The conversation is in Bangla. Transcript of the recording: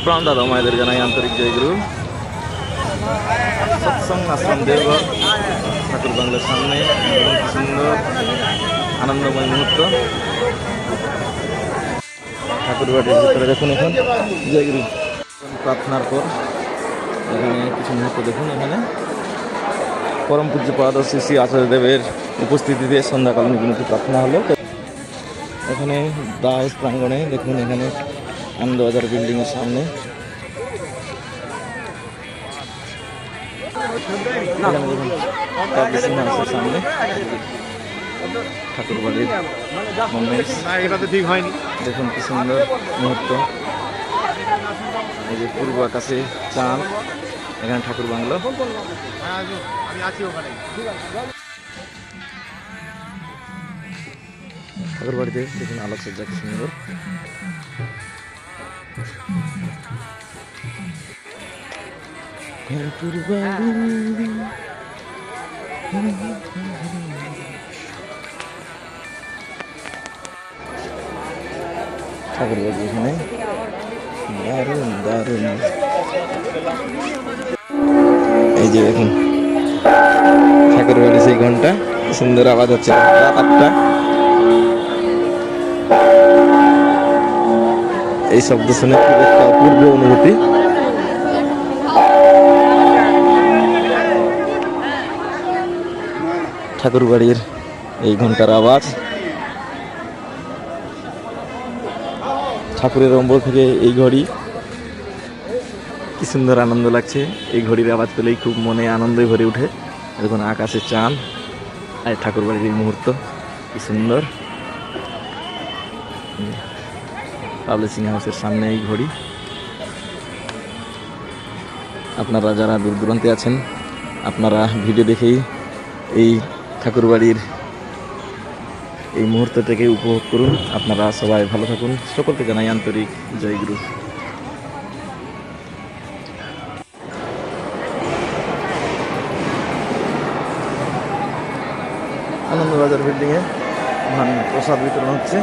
প্রাণ দাদা মায়েদের জানাই আন্তরিক জয়গুরু। সৎসঙ্গ আশ্রম দেওঘর ঠাকুর বাংলার সামনে সুন্দর আনন্দময় মুহূর্ত। ঠাকুর বাড়ির ভিতরে দেখুন এখন জয়গুরু প্রার্থনার পর এখানে কিছু মুহূর্ত দেখুন। এখানে পরম পূজ্যপাদ শ্রী শ্রী আচার্যদেবের উপস্থিতিতে সন্ধ্যাকালীন বিনতি প্রার্থনা হলো। এখানে দাস প্রাঙ্গণে দেখুন, এখানে আনন্দবাজার বিল্ডিং এর সামনে সামনে ঠাকুর বাড়ির দেখুন কি সুন্দর মুহূর্ত। এই যে পূর্ব আকাশে চাঁদ, এখানে ঠাকুর বাংলো। ঠাকুর বাড়িতে দেখুন আলোকসজ্জা কি সুন্দর। ঠাকুর বাড়ি এখানে দারুণ দারুণ। এই যে দেখুন ঠাকুর বাড়ি সেই ঘন্টা সুন্দর আওয়াজ হচ্ছে। রাত 8টা এই শব্দ শুনে খুব একটা অপূর্ব অনুভূতি। ঠাকুর বাড়ির এই ঘন্টার আওয়াজ, ঠাকুরের অম্বর থেকে এই ঘড়ি, কি সুন্দর আনন্দ লাগছে। এই ঘড়ির আওয়াজ পেলেই খুব মনে আনন্দে ভরে উঠে। দেখুন আকাশে চাঁদ আর ঠাকুর বাড়ির এই মুহূর্ত কি সুন্দর। পাবলিশিং হাউসের সামনে এই ঘড়ি। আপনারা যারা দূর দূরান্তে আছেন, আপনারা ভিডিও দেখেই এই ঠাকুর বাড়ির এই মুহূর্তটাকে উপভোগ করুন। আপনারা সবাই ভালো থাকুন। সকলকে জানাই আন্তরিক জয়গুরু। আনন্দবাজার বিল্ডিংয়ে প্রসাদ বিতরণ হচ্ছে।